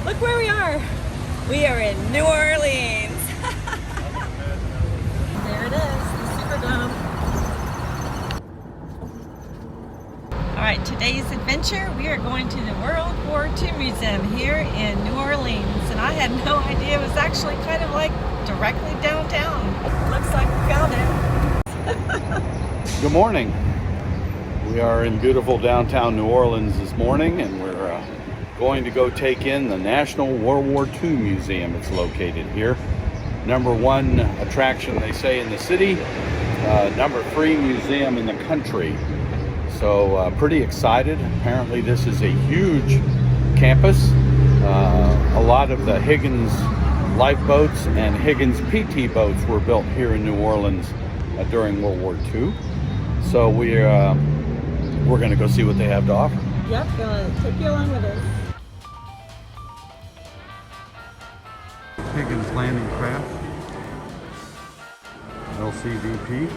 Look where we are. We are in New Orleans. There it is, the Superdome. All right, today's adventure, we are going to the World War II Museum here in New Orleans. And I had no idea it was actually kind of like directly downtown. Looks like we found it. Good morning. We are in beautiful downtown New Orleans this morning, and we're going to go take in the National World War II Museum. It's located here. Number one attraction, they say, in the city. Number 3 museum in the country. So pretty excited. Apparently this is a huge campus. A lot of the Higgins lifeboats and Higgins PT boats were built here in New Orleans during World War II. So we're going to go see what they have to offer. Yep, gonna take you along with us. Higgins Landing Craft, LCVP.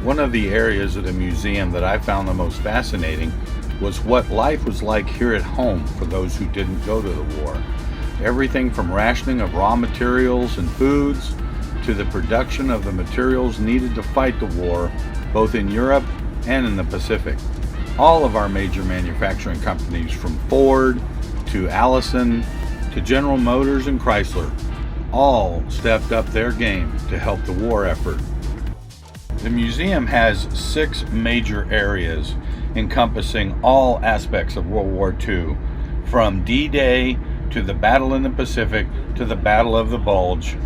One of the areas of the museum that I found the most fascinating was what life was like here at home for those who didn't go to the war. Everything from rationing of raw materials and foods to the production of the materials needed to fight the war, both in Europe and in the Pacific. All of our major manufacturing companies, from Ford to Allison to General Motors and Chrysler, all stepped up their game to help the war effort. The museum has 6 major areas encompassing all aspects of World War II, from D-Day to the Battle in the Pacific to the Battle of the Bulge.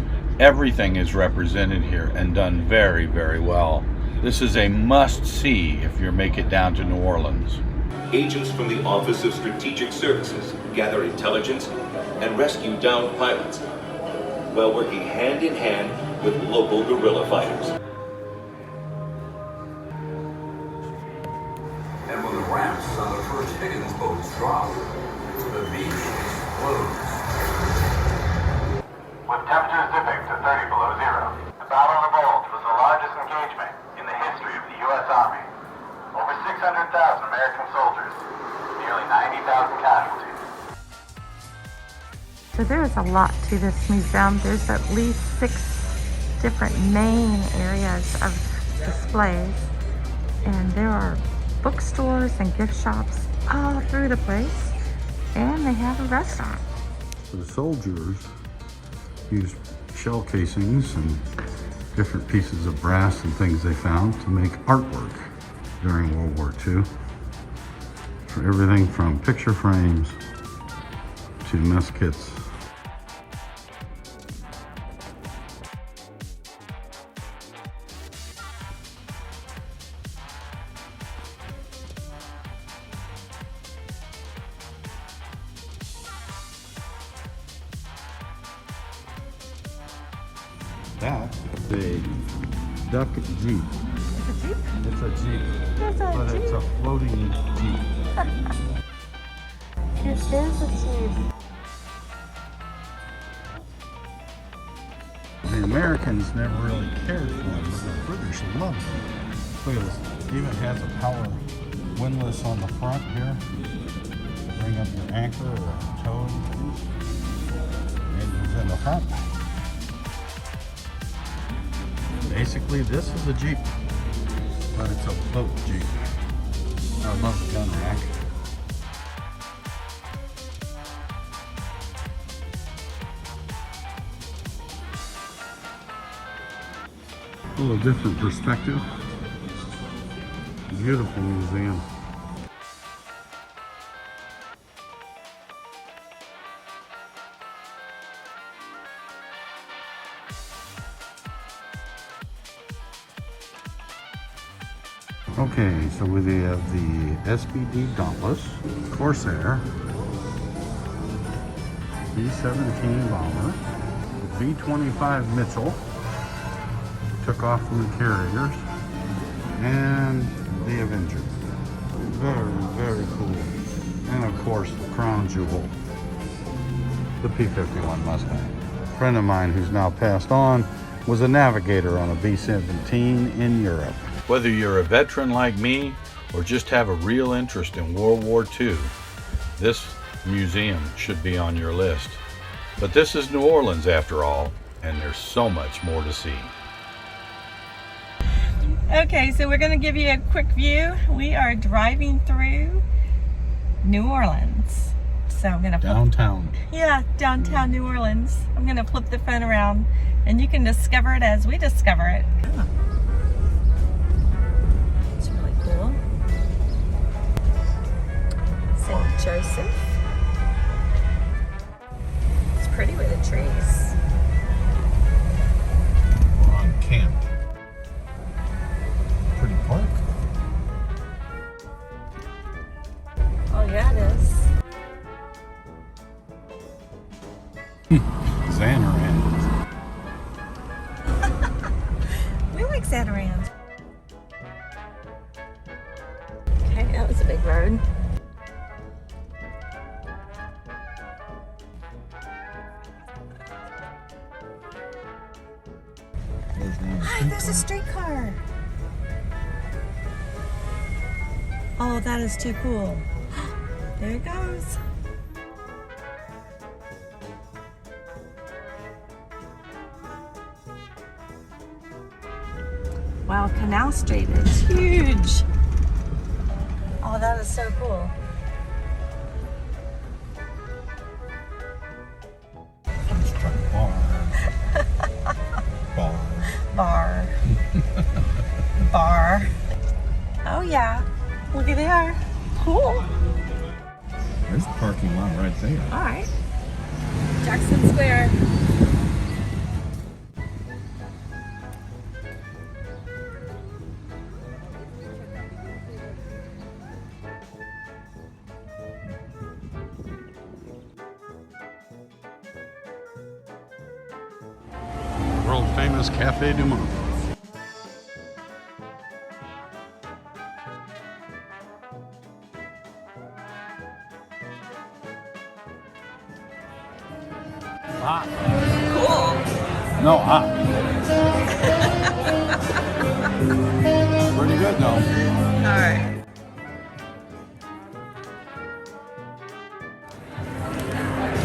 Everything is represented here and done very, very well. This is a must-see if you make it down to New Orleans. Agents from the Office of Strategic Services gather intelligence and rescue downed pilots while working hand in hand with local guerrilla fighters. And when the ramps on the first Higgins boats drop, the beach explodes. With temperatures dipping to 30 below zero, the Battle of the Bulge was the largest engagement in the history of the U.S. Army. Over 600,000 American soldiers, nearly 90,000 casualties. So there is a lot to this museum. There's at least 6 different main areas of displays. And there are bookstores and gift shops all through the place. And they have a restaurant. The soldiers used shell casings and different pieces of brass and things they found to make artwork during World War II. For everything from picture frames to mess kits. That big duck Jeep. It's a Jeep? It's a Jeep. It's a But Jeep. it's a floating Jeep. It is a Jeep. The Americans never really cared for them, but the British loved them. Look at this. It even has a power windlass on the front here. Bring up your anchor or towing things. Engines in the front. Basically, this is a Jeep, but it's a float Jeep. I love the gun rack. A little different perspective. Beautiful museum. Okay, so we have the SBD Dauntless, Corsair, B-17 bomber, B-25 Mitchell, took off from the carriers, and the Avenger. Very, very cool. And of course, the crown jewel, the P-51 Mustang. A friend of mine who's now passed on was a navigator on a B-17 in Europe. Whether you're a veteran like me or just have a real interest in World War II, this museum should be on your list. But this is New Orleans after all, and there's so much more to see. Okay, so we're going to give you a quick view. We are driving through New Orleans. So I'm going to Downtown. Downtown New Orleans. I'm going to flip the phone around and you can discover it as we discover it. It's really cool. St. Joseph. It's pretty with the trees. We're on camp. Pretty park. Oh yeah, it is. Xanarans. We like Xanarans. Okay, that was a big road. Hi, there's a streetcar. Oh, that is too cool. There it goes. Wow, Canal Street is huge. Oh, that is so cool. Bar. Bar. Oh yeah, look at there. Cool. There's a parking lot right there. All right. Jackson Square. World famous Cafe Du Monde. Cool. No, pretty good though. All right.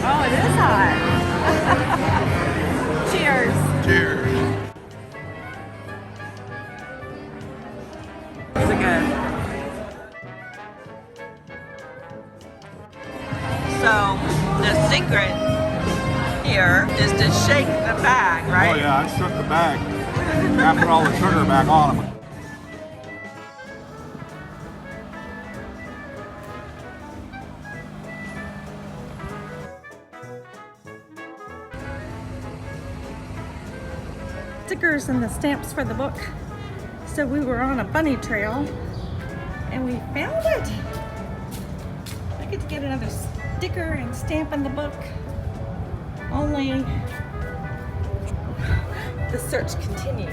Oh, it is hot. Cheers. Cheers. Is it good? So, the secret here is to shake the bag, right? Oh yeah, I shook the bag. I put all the sugar back on them. Stickers and the stamps for the book. So we were on a bunny trail and we found it. I get to get another sticker and stamp in the book. Only the search continues.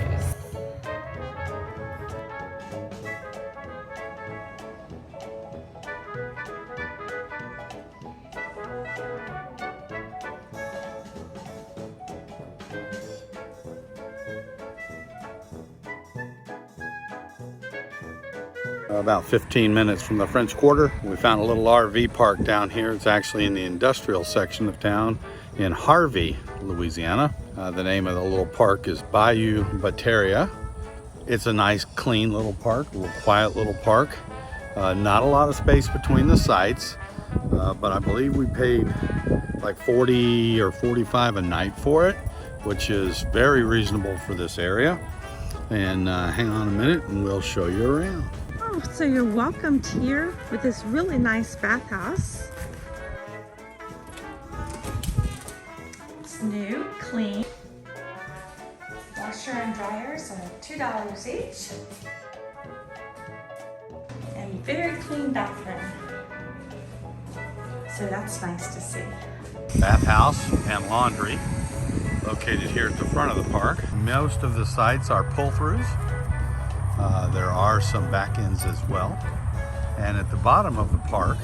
About 15 minutes from the French Quarter, we found a little RV park down here. It's actually in the industrial section of town in Harvey, Louisiana. The name of the little park is Bayou Barataria. It's a nice, clean little park, a little quiet little park. Not a lot of space between the sites, but I believe we paid like 40 or 45 a night for it, which is very reasonable for this area. And hang on a minute and we'll show you around. Oh, so you're welcomed here with this really nice bathhouse. It's new, clean. Washer and dryers are $2 each. And very clean bathroom. So that's nice to see. Bathhouse and laundry located here at the front of the park. Most of the sites are pull-throughs. There are some back ends as well. And at the bottom of the park,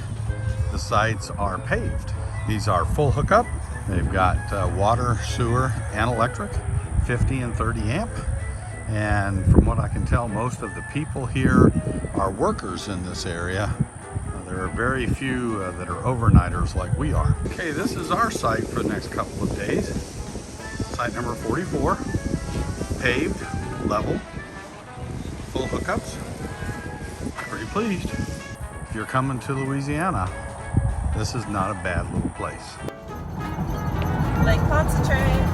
the sites are paved. These are full hookup. They've got water, sewer, and electric 50 and 30 amp. And from what I can tell, most of the people here are workers in this area. There are very few that are overnighters like we are. Okay, this is our site for the next couple of days. Site number 44, paved, level, full hookups. Pretty pleased. If you're coming to Louisiana, this is not a bad little place. Lake Pontchartrain.